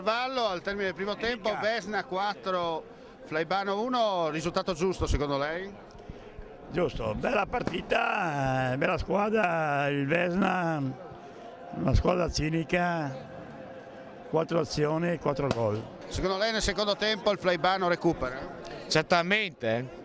intervallo, al termine del primo tempo, Vesna 4, Flaibano 1, risultato giusto secondo lei? Giusto, bella partita, bella squadra, il Vesna, una squadra cinica, 4 azioni, 4 gol. Secondo lei nel secondo tempo il Flaibano recupera? Certamente,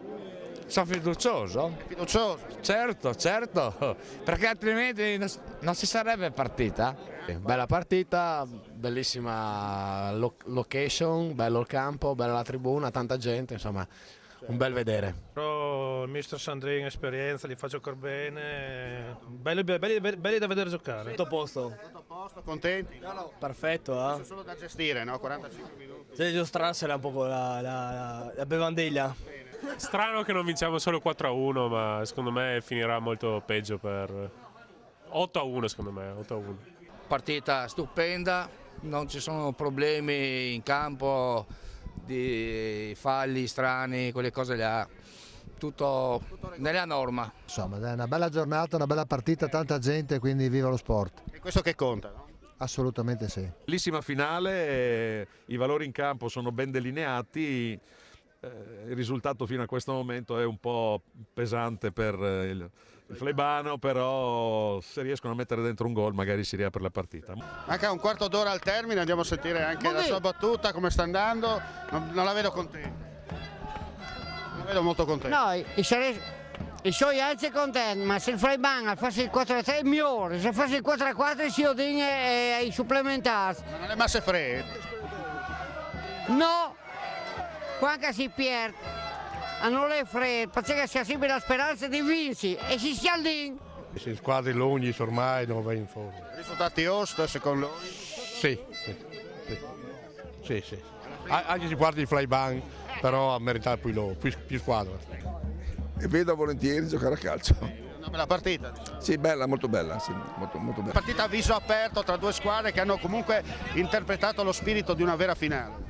sono fiducioso. È fiducioso? Certo, perché altrimenti non si sarebbe partita. Bella partita, bellissima location, bello il campo, bella la tribuna, tanta gente, insomma un bel vedere. Però il mister Sandrin, esperienza, li fa giocare bene, belli da vedere giocare. Tutto a posto. Tutto a posto, contenti? Perfetto, C'è solo da gestire, no? 45 minuti. Se devo strarsela un po' la bevandeglia. Strano che non vinciamo solo 4-1, ma secondo me finirà molto peggio per 8-1 secondo me, 8-1. Partita stupenda, non ci sono problemi in campo di falli strani, quelle cose là, tutto nella norma. Insomma, è una bella giornata, una bella partita, tanta gente, quindi viva lo sport. E questo che conta, no? Assolutamente sì. Bellissima finale, i valori in campo sono ben delineati, il risultato fino a questo momento è un po' pesante per il Flaibano, però se riescono a mettere dentro un gol magari si riapre la partita. Manca un quarto d'ora al termine, andiamo a sentire anche la sua battuta, come sta andando, non la vedo contenta. Non la vedo molto contenta. No, i suoi anzi contenti, ma se il Flaibano fosse il 4-3 è migliore, se fosse il 4-4 si odina ai supplementari. Ma non è massa fredda. No, quando si perde. Non è freddo, perché si ha sempre la speranza di vincere e si sta lì. Se squadre lunghi ormai non va in forma. Risultati host secondo lui? Sì. Anche se guardi il Flaibano, però a meritare più squadra. E vedo volentieri giocare a calcio. Una bella partita. Diciamo. Sì, bella, molto bella, sì, molto bella. Partita a viso aperto tra due squadre che hanno comunque interpretato lo spirito di una vera finale.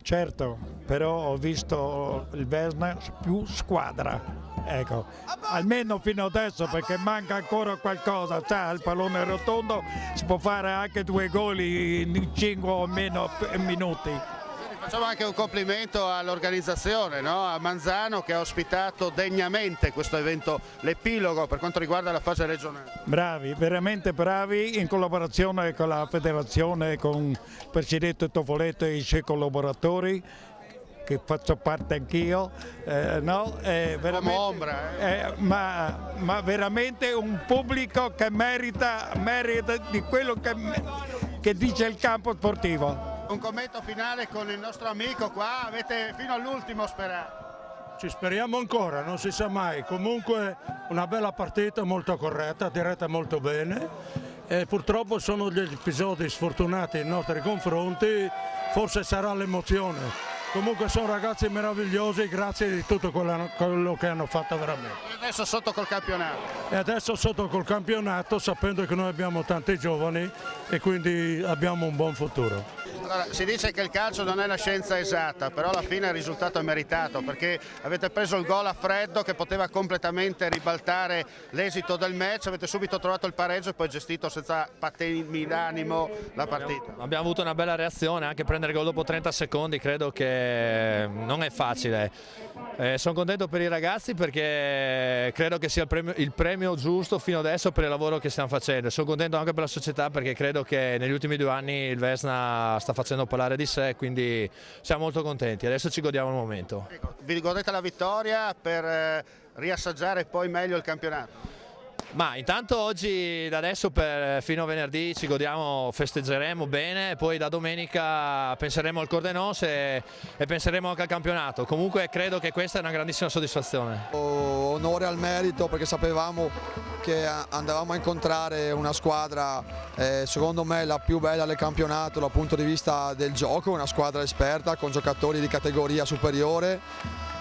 Certo, però ho visto il Vesna più squadra, ecco, almeno fino adesso perché manca ancora qualcosa, il pallone rotondo si può fare anche 2 gol in 5 o meno minuti. Facciamo anche un complimento all'organizzazione, no? A Manzano che ha ospitato degnamente questo evento, l'epilogo per quanto riguarda la fase regionale. Bravi, veramente bravi, in collaborazione con la federazione, con il presidente Tofoletto e i suoi collaboratori, che faccio parte anch'io, no? Come ombra, ma veramente un pubblico che merita di quello che dice il campo sportivo. Un commento finale con il nostro amico qua, avete fino all'ultimo sperato. Ci speriamo ancora, non si sa mai, comunque una bella partita molto corretta, diretta molto bene e purtroppo sono degli episodi sfortunati nei nostri confronti, forse sarà l'emozione. Comunque sono ragazzi meravigliosi, grazie di tutto quello che hanno fatto veramente. E adesso sotto col campionato. E adesso sotto col campionato, sapendo che noi abbiamo tanti giovani e quindi abbiamo un buon futuro. Allora, si dice che il calcio non è una scienza esatta, però alla fine il risultato è meritato perché avete preso il gol a freddo che poteva completamente ribaltare l'esito del match, avete subito trovato il pareggio e poi gestito senza patemi d'animo la partita. Abbiamo avuto una bella reazione, anche prendere gol dopo 30 secondi credo che non è facile. Sono contento per i ragazzi perché credo che sia il premio giusto fino adesso per il lavoro che stiamo facendo. Sono contento anche per la società perché credo che negli ultimi 2 anni il Vesna sta facendo parlare di sé, quindi siamo molto contenti. Adesso ci godiamo il momento. Vi godete la vittoria per riassaggiare poi meglio il campionato? Ma intanto oggi da adesso fino a venerdì ci godiamo, festeggeremo bene, poi da domenica penseremo al Cordenos e penseremo anche al campionato. Comunque credo che questa è una grandissima soddisfazione. Onore al merito perché sapevamo che andavamo a incontrare una squadra secondo me la più bella del campionato dal punto di vista del gioco, una squadra esperta con giocatori di categoria superiore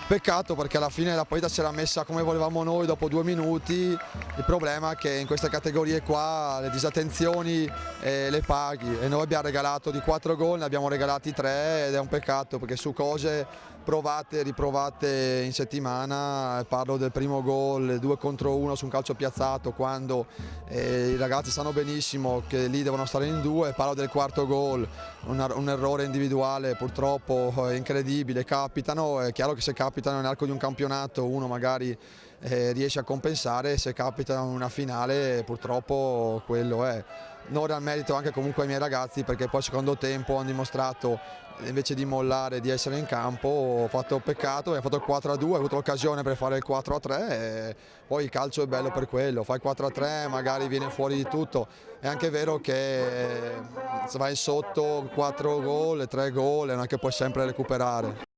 Peccato perché alla fine la partita si era messa come volevamo noi dopo 2 minuti, il problema è che in queste categorie qua le disattenzioni le paghi e noi abbiamo regalato di 4 gol, ne abbiamo regalati 3 ed è un peccato perché su cose provate e riprovate in settimana, parlo del primo gol 2 contro 1 su un calcio piazzato quando i ragazzi sanno benissimo che lì devono stare in 2, parlo del quarto gol, un errore individuale purtroppo incredibile, capitano, è chiaro che se capitano nell'arco di un campionato uno magari riesce a compensare, se capitano in una finale purtroppo quello è. Non dal merito anche comunque ai miei ragazzi perché poi al secondo tempo hanno dimostrato invece di mollare di essere in campo, ho fatto peccato, ho fatto il 4-2, ho avuto l'occasione per fare il 4-3 e poi il calcio è bello per quello, fai il 4-3 magari viene fuori di tutto, è anche vero che se vai sotto 4 gol, 3 gol non è che puoi sempre recuperare.